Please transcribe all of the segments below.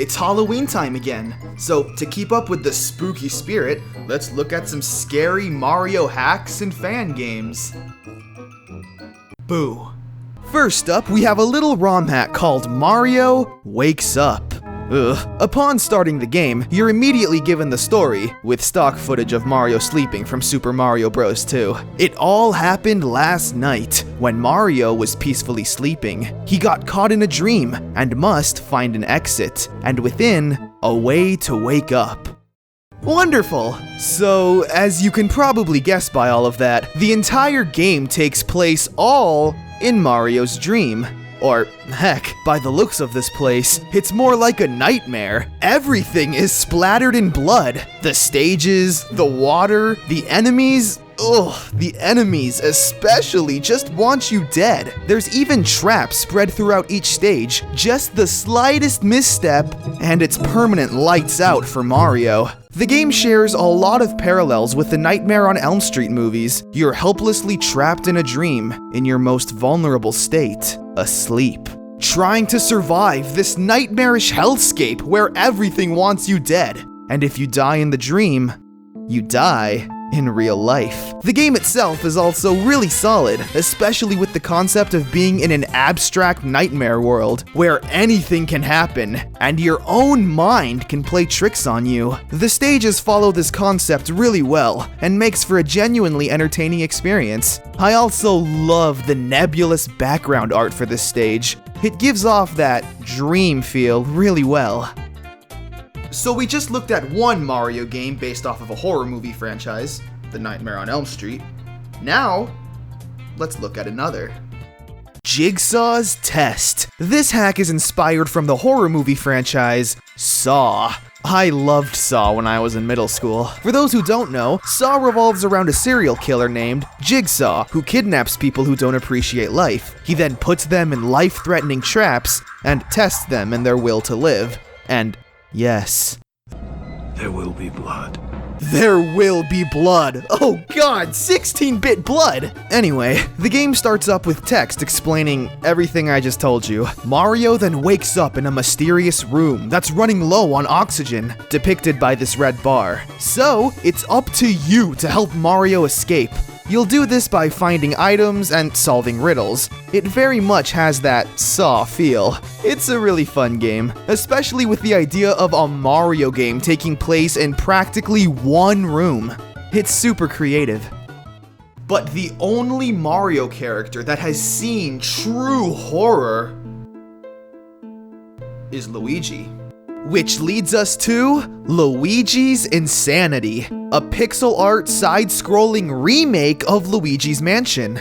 it's Halloween time again. So to keep up with the spooky spirit, let's look at some scary Mario hacks and fan games. Boo. First up, we have a little ROM hack called Mario Wakes Up. Upon starting the game, you're immediately given the story, with stock footage of Mario sleeping from Super Mario Bros. 2. It all happened last night, when Mario was peacefully sleeping. He got caught in a dream, and must find an exit, and within, a way to wake up. Wonderful! So, as you can probably guess by all of that, the entire game takes place all in Mario's dream. Or, heck, by the looks of this place, it's more like a nightmare. Everything is splattered in blood. The stages, the water, the enemies. The enemies especially just want you dead. There's even traps spread throughout each stage. Just the slightest misstep, and it's permanent lights out for Mario. The game shares a lot of parallels with the Nightmare on Elm Street movies. You're helplessly trapped in a dream, in your most vulnerable state, asleep, trying to survive this nightmarish hellscape where everything wants you dead. And if you die in the dream, you die in real life. The game itself is also really solid, especially with the concept of being in an abstract nightmare world, where anything can happen, and your own mind can play tricks on you. The stages follow this concept really well, and makes for a genuinely entertaining experience. I also love the nebulous background art for this stage. It gives off that dream feel really well. So we just looked at one Mario game based off of a horror movie franchise, The Nightmare on Elm Street. Now, let's look at another. Jigsaw's Test. This hack is inspired from the horror movie franchise, Saw. I loved Saw when I was in middle school. For those who don't know, Saw revolves around a serial killer named Jigsaw, who kidnaps people who don't appreciate life. He then puts them in life-threatening traps and tests them in their will to live. And yes, there will be blood. There will be blood. Oh god, 16-bit blood! Anyway, the game starts up with text explaining everything I just told you. Mario then wakes up in a mysterious room that's running low on oxygen, depicted by this red bar. So, it's up to you to help Mario escape. You'll do this by finding items and solving riddles. It very much has that Saw feel. It's a really fun game, especially with the idea of a Mario game taking place in practically one room. It's super creative. But the only Mario character that has seen true horror is Luigi. Which leads us to Luigis Insanity, a pixel art side-scrolling remake of Luigi's Mansion.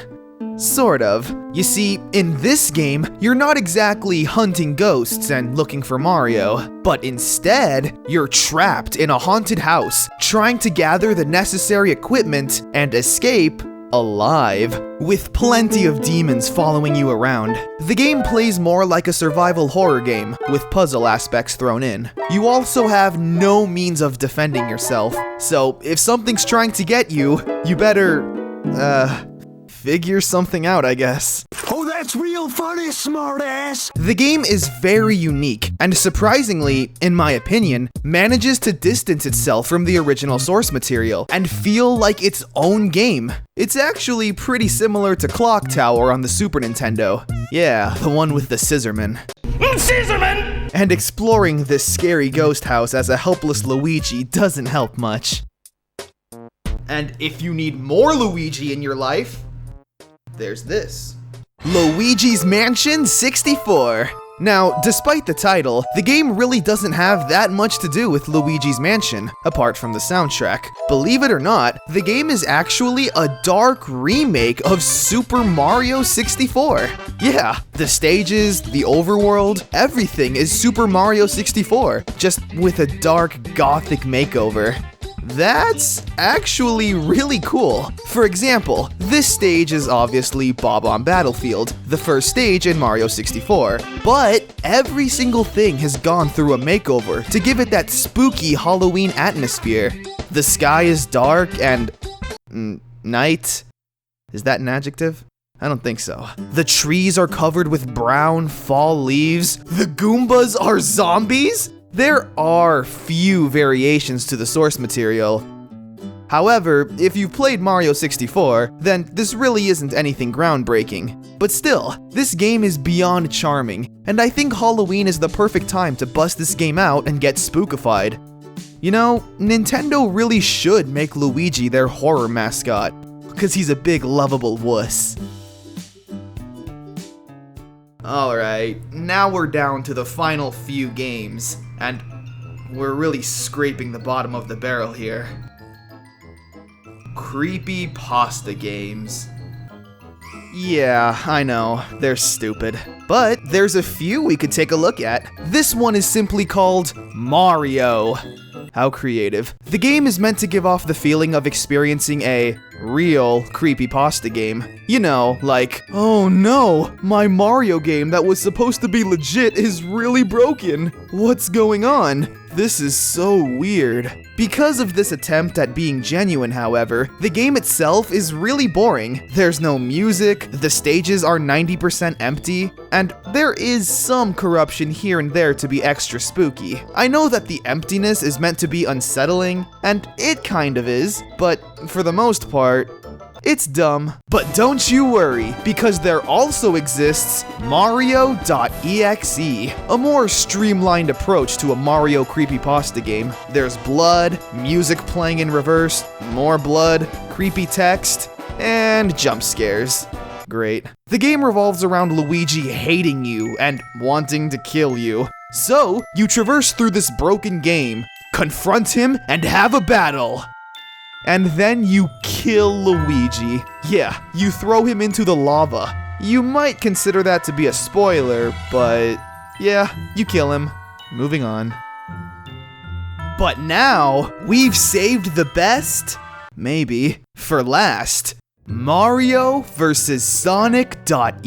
Sort of. You see, in this game, you're not exactly hunting ghosts and looking for Mario, but instead, you're trapped in a haunted house, trying to gather the necessary equipment and escape alive, with plenty of demons following you around. The game plays more like a survival horror game, with puzzle aspects thrown in. You also have no means of defending yourself, so if something's trying to get you, you better, figure something out, I guess. Oh, that's real funny, smartass! The game is very unique, and surprisingly, in my opinion, manages to distance itself from the original source material and feel like its own game. It's actually pretty similar to Clock Tower on the Super Nintendo. Yeah, the one with the Scissorman. Scissorman! And exploring this scary ghost house as a helpless Luigi doesn't help much. And if you need more Luigi in your life, there's this. Luigis Mansion 64. Now, despite the title, the game really doesn't have that much to do with Luigi's Mansion, apart from the soundtrack. Believe it or not, the game is actually a dark remake of Super Mario 64. Yeah, the stages, the overworld, everything is Super Mario 64, just with a dark, gothic makeover. That's actually really cool. For example, this stage is obviously Bob-omb Battlefield, the first stage in Mario 64, but every single thing has gone through a makeover to give it that spooky Halloween atmosphere. The sky is dark and... night? Is that an adjective? I don't think so. The trees are covered with brown fall leaves. The Goombas are zombies? There are few variations to the source material. However, if you've played Mario 64, then this really isn't anything groundbreaking. But still, this game is beyond charming, and I think Halloween is the perfect time to bust this game out and get spookified. You know, Nintendo really should make Luigi their horror mascot, because he's a big lovable wuss. Alright, now we're down to the final few games, and we're really scraping the bottom of the barrel here. Creepy pasta games. Yeah, I know, they're stupid. But there's a few we could take a look at. This one is simply called Mario. How creative. The game is meant to give off the feeling of experiencing a real creepypasta game. You know, like, oh no, my Mario game that was supposed to be legit is really broken. What's going on? This is so weird. Because of this attempt at being genuine, however, the game itself is really boring. There's no music, the stages are 90% empty, and there is some corruption here and there to be extra spooky. I know that the emptiness is meant to be unsettling, and it kind of is, but for the most part, it's dumb. But don't you worry, because there also exists Mario.exe, a more streamlined approach to a Mario creepypasta game. There's blood, music playing in reverse, more blood, creepy text, and jump scares. Great. The game revolves around Luigi hating you and wanting to kill you. So, you traverse through this broken game, confront him, and have a battle. And then you kill Luigi. Yeah, you throw him into the lava. You might consider that to be a spoiler, but yeah, you kill him. Moving on. But now, we've saved the best, maybe, for last. Mario vs. Sonic.exe.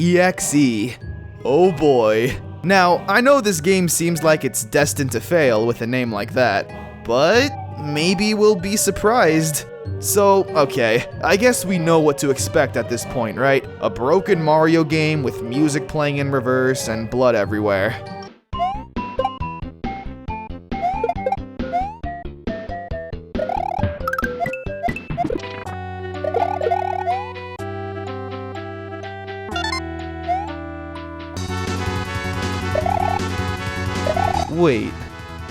Oh boy. Now, I know this game seems like it's destined to fail with a name like that, but maybe we'll be surprised. So, okay, I guess we know what to expect at this point, right? A broken Mario game with music playing in reverse and blood everywhere. Wait,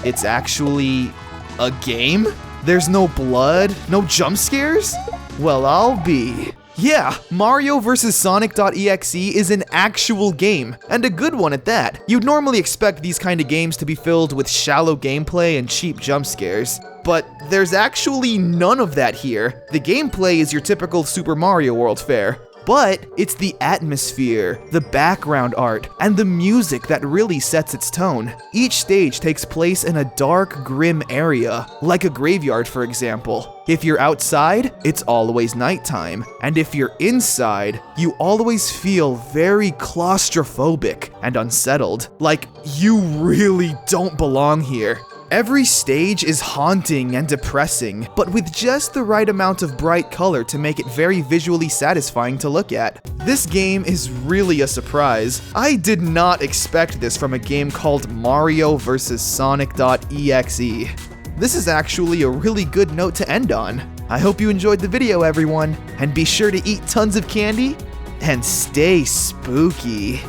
it's actually a game? There's no blood? No jump scares? Well, I'll be. Yeah, Mario vs. Sonic.exe is an actual game, and a good one at that. You'd normally expect these kind of games to be filled with shallow gameplay and cheap jump scares, but there's actually none of that here. The gameplay is your typical Super Mario World fare. But it's the atmosphere, the background art, and the music that really sets its tone. Each stage takes place in a dark, grim area, like a graveyard for example. If you're outside, it's always nighttime, and if you're inside, you always feel very claustrophobic and unsettled, like you really don't belong here. Every stage is haunting and depressing, but with just the right amount of bright color to make it very visually satisfying to look at. This game is really a surprise. I did not expect this from a game called Mario vs. Sonic.exe. This is actually a really good note to end on. I hope you enjoyed the video, everyone, and be sure to eat tons of candy and stay spooky.